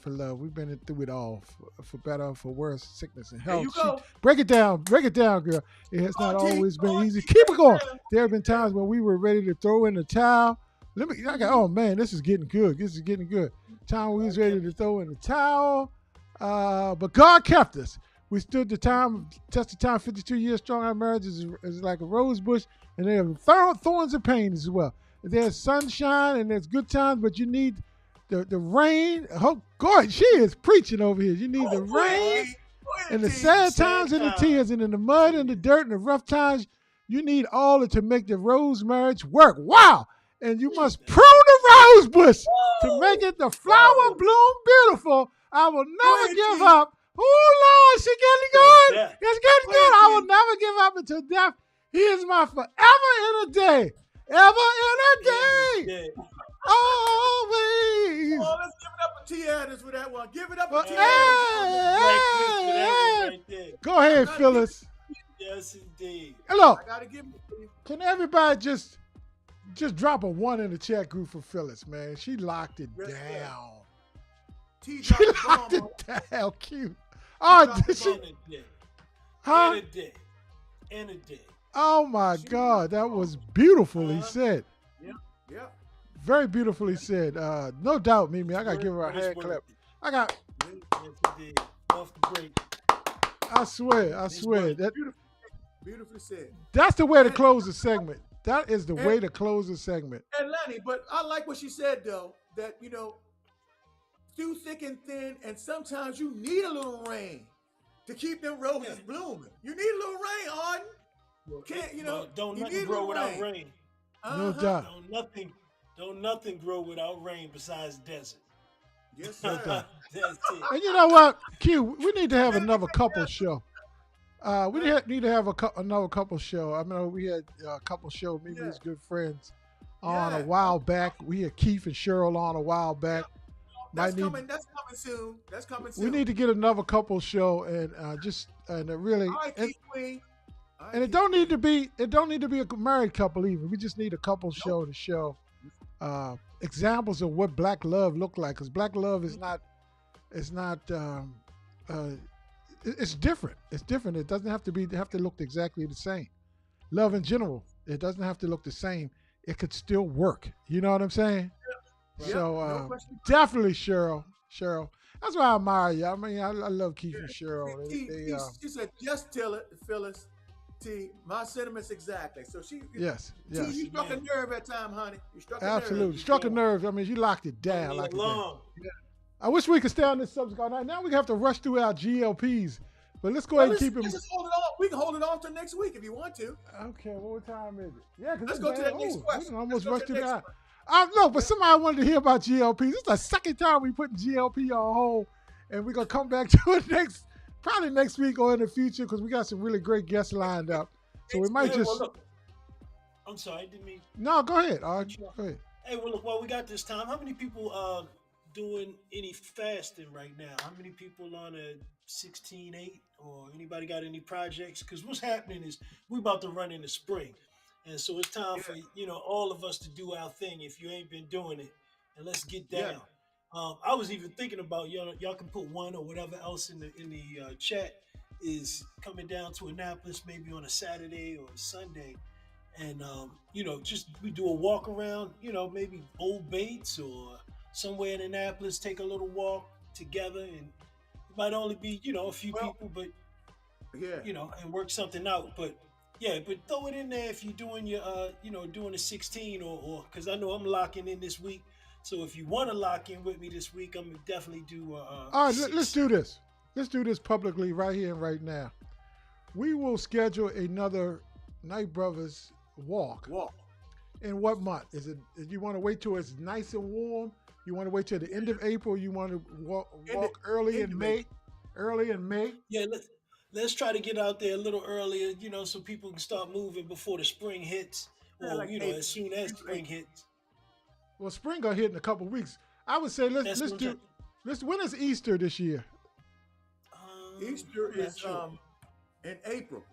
for love. We've been through it all, for better, for worse, sickness and health. Break it down, girl. It has not always been easy. Keep it going. There have been times when we were ready to throw in the towel. Oh man, this is getting good. Time we was ready to throw in the towel, but God kept us. We stood the test of time. 52 years strong. Our marriage is like a rose bush, and there are thorns and pains as well. There's sunshine and there's good times, but you need the rain. Oh, God, she is preaching over here. You need the rain and the sad times and the tears, and in the mud and the dirt and the rough times. You need all it to make the rose marriage work. Wow! And you must prune the rose bush to make it the flower bloom beautiful. I will never give up. Oh, Lord, she getting good. It's getting good. I will never give up until death. He is my forever in a day. Ever in a day. Always. Oh, let's give it up for T. Adams for that one. Give it up for T. Adams. Go ahead, Phyllis. Yes, indeed. Hello. I gotta give it to you. Can everybody just drop a 1 in the chat group for Phyllis, man? She locked it down. She locked it down. Cute. Oh, did she? Huh? In a day. Oh my God, that was beautifully said. Yeah. Very beautifully said. No doubt, Mimi. I gotta give her a hand clap. I swear. That beautifully said. That's the way to close the segment. That is the way to close the segment. And Lenny, but I like what she said though, that through thick and thin, and sometimes you need a little rain to keep them roses blooming. You need a little rain, Arden. Don't nothing grow without rain. No doubt. Don't nothing grow without rain besides desert. Yes, sir. That's it. And you know what, Q? We need to have another couple show. We need to have another couple show. I mean, we had a couple show. Mimi's good friends on a while back. We had Keith and Cheryl on a while back. That's coming soon. We need to get another couple show and really. All right, Keith Queen. And it don't need to be a married couple either. We just need a couple show to show examples of what black love look like. Because black love is not. It's different. It's different. It doesn't have to look exactly the same. Love in general, it doesn't have to look the same. It could still work. You know what I'm saying? Yeah. So definitely Cheryl. That's why I admire you. I mean, I love Keith and Cheryl. She said, "Just tell it, Phyllis." T, my sentiments exactly. So she. Yes. You struck a nerve at time, honey. You struck a Absolutely nerve. struck a nerve. I mean, you locked it down. I wish we could stay on this subject all night. Now we have to rush through our GLPs. But let's go ahead and keep them. Just hold it off. We can hold it off till next week if you want to. Okay, what time is it? Yeah, let's go to that next question. We almost rushed through that. No, but somebody wanted to hear about GLPs. This is the second time we put GLP on hold, and we're gonna come back to it probably next week or in the future because we got some really great guests lined up. So we might just. I'm sorry, I didn't mean. No, go ahead. All right, go ahead. Hey, well, look, while we got this time, how many people are doing any fasting right now? How many people on a 16-8, or anybody got any projects? Because what's happening is we about to run into spring, and so it's time for all of us to do our thing. If you ain't been doing it, and let's get down. I was even thinking about y'all can put one or whatever else in the chat is coming down to Annapolis maybe on a Saturday or a Sunday. And just we do a walk around, maybe Old Bates or somewhere in Annapolis, take a little walk together, and it might only be a few people, but and work something out. But throw it in there if you're doing your doing a 16 or because I know I'm locking in this week. So if you want to lock in with me this week, I'm gonna definitely do. All right, let's do this. Let's do this publicly right here and right now. We will schedule another Night Brothers walk. In what month? Is it? You want to wait till it's nice and warm? You want to wait till the end of April? You want to walk early in May? Early in May? Yeah, let's try to get out there a little earlier, so people can start moving before the spring hits, or as soon as spring hits. Well, spring gonna hit in a couple weeks. I would say let's do. When is Easter this year? Easter is in April.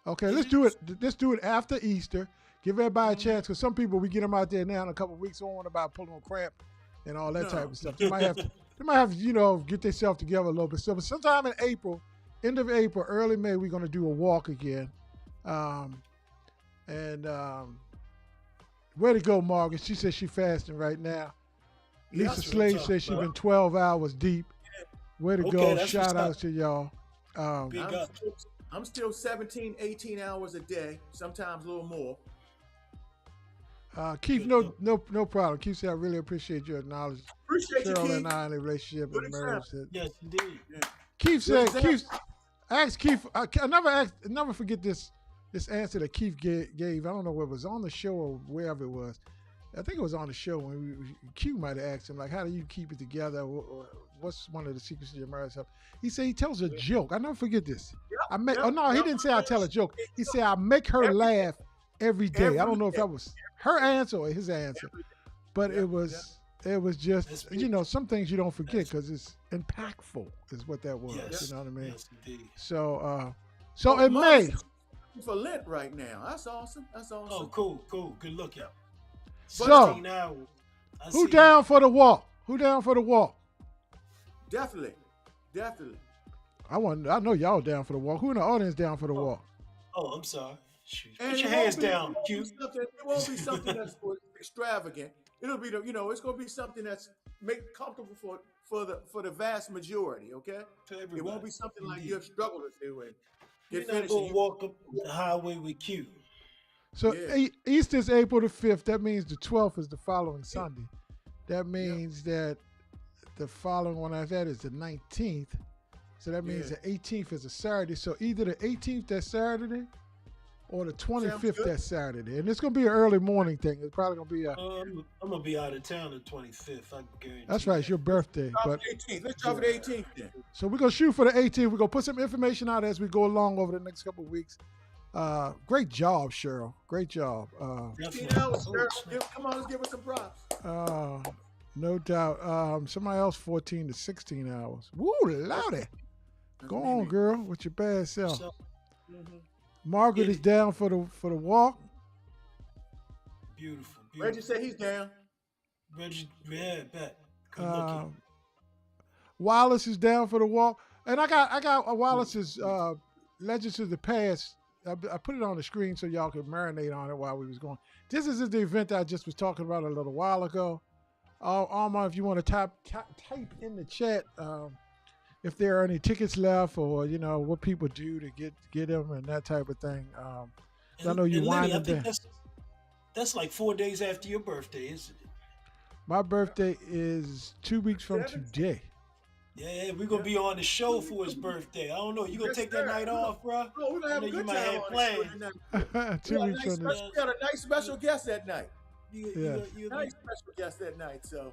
Okay, let's do it. Let's do it after Easter. Give everybody a chance, because some people we get them out there now in a couple of weeks. Don't want about pulling on cramp and all that type of stuff. They might have to, get themselves together a little bit. So, but sometime in April, end of April, early May, we're gonna do a walk again. Where to go, Margaret? She says she's fasting right now. Lisa Slade says she's been 12 hours deep. Way to go. Shout out to y'all. I'm still 17, 18 hours a day, sometimes a little more. Keith, no problem. Keith said, I really appreciate your knowledge. Appreciate you, Keith. And I in a relationship and marriage. Yes, indeed. Yeah. Keith said, ask Keith, I never forget this answer that Keith gave. I don't know whether it was on the show or wherever it was. I think it was on the show when Q might have asked him, like, how do you keep it together? Or what's one of the secrets of your marriage? He said he tells a joke. I never forget this. He didn't say I tell a joke. He said I make her laugh every day. I don't know if that was her answer or his answer, but it was just, some things you don't forget because it's impactful is what that was. Yes. You know what I mean? Yes, indeed. So in May. For Lent right now. That's awesome. Oh, cool. Good look, y'all. So, who down for the walk? Definitely. I know y'all down for the walk. Who in the audience down for the walk? Oh, I'm sorry. Shoot. Put your hands down, Q. It won't be something that's extravagant. It'll be it's going to be something that's comfortable for the vast majority. Okay. It won't be something like you've struggled to do it. You're not going to walk up the highway with Q. So Easter is April the 5th. That means the 12th is the following Sunday. That means that the following one after that is the 19th. So that means the 18th is a Saturday. So either the 18th that's Saturday or the 25th that's Saturday. And it's going to be an early morning thing. It's probably going to be I'm going to be out of town the 25th. I guarantee. That's right. It's your birthday. But 18th. Let's try for the 18th then. So we're going to shoot for the 18th. We're going to put some information out as we go along over the next couple of weeks. Great job, Cheryl. Great job. 15 hours, Cheryl. Come on, let's give her some props. No doubt. Somebody else 14 to 16 hours. Woo, loudy. Go on, girl, with your bad self. Margaret is down for the walk. Beautiful. Reggie said he's down. Reggie, bet. Good looking. Wallace is down for the walk, and I got Wallace's Legends of the Past. I put it on the screen so y'all could marinate on it while we was going. This is the event that I just was talking about a little while ago. Armand, if you want to type in the chat if there are any tickets left, or what people do to get them and that type of thing. I know you winding down. That's like 4 days after your birthday, isn't it? My birthday is 2 weeks from today. Yeah, we're gonna be on the show for his birthday. I don't know. You gonna take that night off, bro? Oh, we're gonna have a good time on plans. 2 weeks from today. We got a nice special guest that night. You Nice special guest that night. So.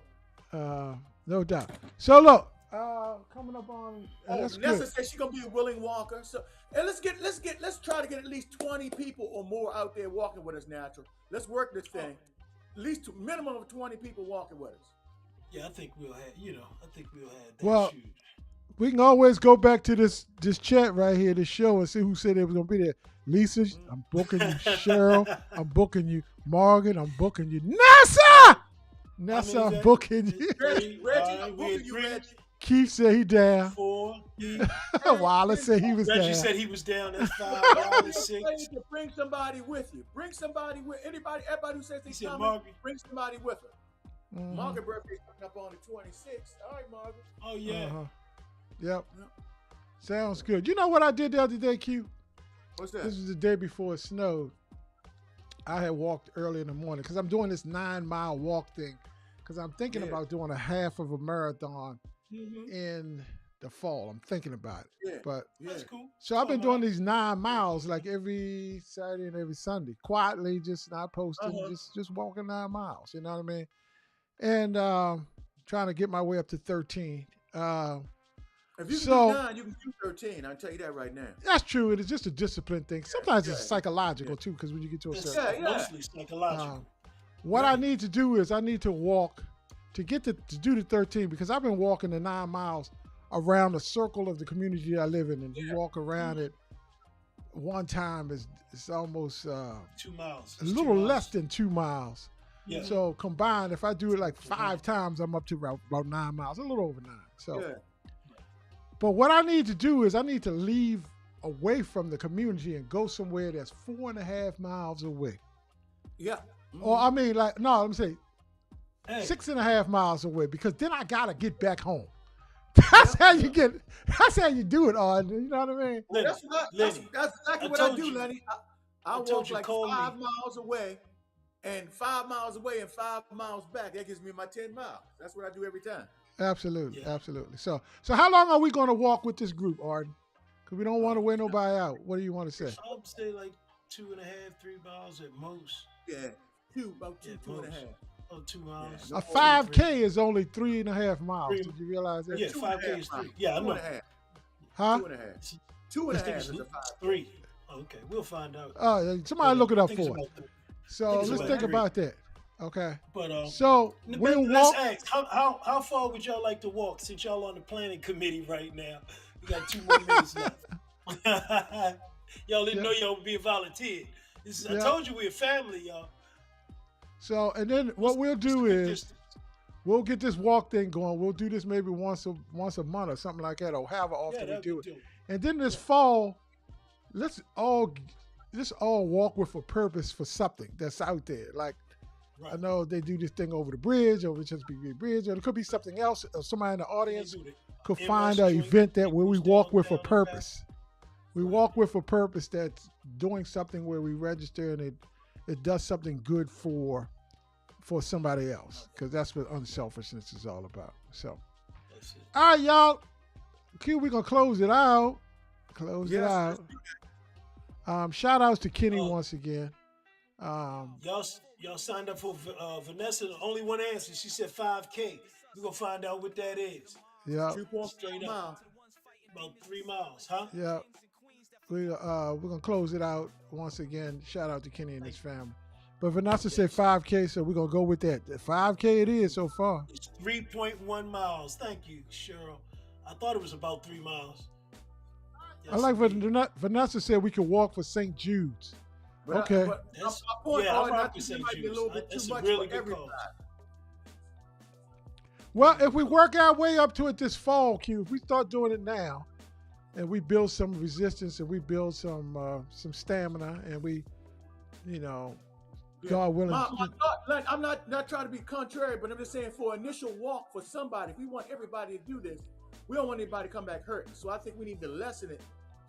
No doubt. So look, Coming up on. Oh, That's Nessa good. said she's gonna be a willing walker. So, and let's try to get at least 20 people or more out there walking with us. Natural. Let's work this thing. At least minimum of 20 people walking with us. Yeah, I think we'll have. I think we'll have that. Well, Shoot. we can always go back to this chat right here, this show, and see who said it was gonna be there. Lisa, I'm booking you. Cheryl, I'm booking you. Morgan, I'm booking you. Nessa, I'm booking you. Reggie, I'm booking you, Reggie. Keith said he down. 4. Wallace said he was Reggie down. said he was down. That's 5. Don't Wallace be 6. afraid to bring somebody with you. Bring somebody with everybody who says He they said coming. Margaret. Bring somebody with her. Margaret birthday's coming up on the 26th. All right, Margaret. Oh yeah. Yep. Sounds good. You know what I did the other day, Q? What's that? This was the day before it snowed. I had walked early in the morning because I'm doing this 9-mile walk thing because I'm thinking about doing a half of a marathon in the fall. I'm thinking about it. Yeah. But That's cool. so I've been doing these 9 miles like every Saturday and every Sunday, quietly, just not posting, just walking 9 miles. You know what I mean? And trying to get my way up to 13. If you can do 9, you can do 13. I'll tell you that right now. That's true. It is just a discipline thing. Sometimes it's psychological too, because when you get to a It's certain mostly psychological. what I need to do is I need to walk to get to do the 13 because I've been walking the 9 miles around the circle of the community I live in, and you walk around it one time is it's almost 2 miles. a It's little 2 less miles. than 2 miles. Yeah. So combined, if I do it like 5 times, I'm up to about 9 miles, a little over 9. So, but what I need to do is I need to leave away from the community and go somewhere that's 4.5 miles away. Yeah. Or I mean, like, no, let me say Hey. 6.5 miles away, because then I gotta get back home. That's how you get. That's how you do it, Arden. You know what I mean? Lenny, That's exactly what I do, Lenny. I walk like 5 miles away and 5 miles away and 5 miles back. That gives me my 10 miles. That's what I do every time. Absolutely, absolutely. So how long are we going to walk with this group, Arden? Because we don't want to wear nobody out. What do you want to say? I would say like 2.5, 3 miles at most. Yeah, about two and a half. Oh, 2 miles. A 5K is only 3.5 miles. Did you realize that? Yeah, 5K is 3. Yeah, I know. 2.5. Huh? 2.5. 2.5 is a 5K. 3. Okay, we'll find out. Somebody look it up I think for it's us. about 3. So think it's let's about think 3. about that. Okay. But so we'll let's walk. ask how far would y'all like to walk since y'all on the planning committee right now? We got 2 more minutes left. Y'all didn't know y'all would be a volunteer. I told you we're a family, y'all. So and then what we'll do is we'll get this walk thing going. We'll do this maybe once a month or something like that, or however often we do it. And then this fall, let's all walk with a purpose for something that's out there. Like I know they do this thing over the bridge, or just be a bridge, or it could be something else. Or somebody in the audience could find an event that where we walk with a purpose. We walk with a purpose that's doing something where we register and it does something good for somebody else, because that's what unselfishness is all about. So, all right, y'all. Q, we're gonna close it out. Shout outs to Kenny once again. Y'all signed up for Vanessa. The only one answer. She said 5K. We're gonna find out what that is. Yeah. 2.3 miles. About 3 miles, huh? Yeah. We're gonna close it out once again. Shout out to Kenny and his family. But Vanessa said 5K, so we're gonna go with that. 5K it is so far. It's 3.1 miles. Thank you, Cheryl. I thought it was about 3 miles. I like what Vanessa said. We could walk for St. Jude's. Okay. My point I is, rock I with think St. it might be a Jude's. little bit That's too a much really for good everybody. cause. Well, if we work our way up to it this fall, Q, if we start doing it now, and we build some resistance and we build some stamina, and we, God willing. My thought, I'm not trying to be contrary, but I'm just saying for initial walk for somebody, if we want everybody to do this, we don't want anybody to come back hurting. So I think we need to lessen it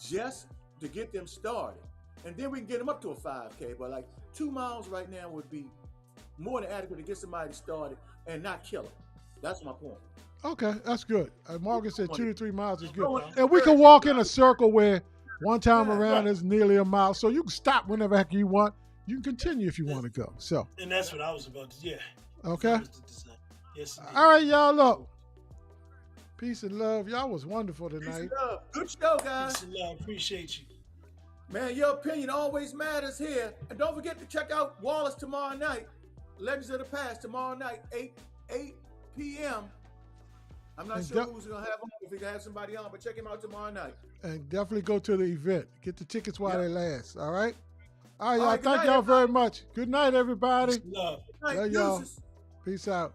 just to get them started. And then we can get them up to a 5K. But like 2 miles right now would be more than adequate to get somebody started and not kill them. That's my point. Okay, that's good. Morgan said 2 to 3 miles is good. And we can walk in a circle where one time around is nearly a mile. So you can stop whenever heck you want. You can continue if you want to go. So. And that's what I was about to, Okay. Yes, all right, y'all, look. Peace and love. Y'all was wonderful Peace tonight. and love. Good show, guys. Peace and love. Appreciate you. Man, your opinion always matters here. And don't forget to check out Wallace tomorrow night. Legends of the Past tomorrow night, 8 p.m. I'm not sure who's going to have on, if he can have somebody on, but check him out tomorrow night. And definitely go to the event. Get the tickets while they last. All right? All right, All y'all. right, good Thank night, y'all everybody. very much. Good night, everybody. Peace and love. Good night. Love y'all. Deuces. Peace out.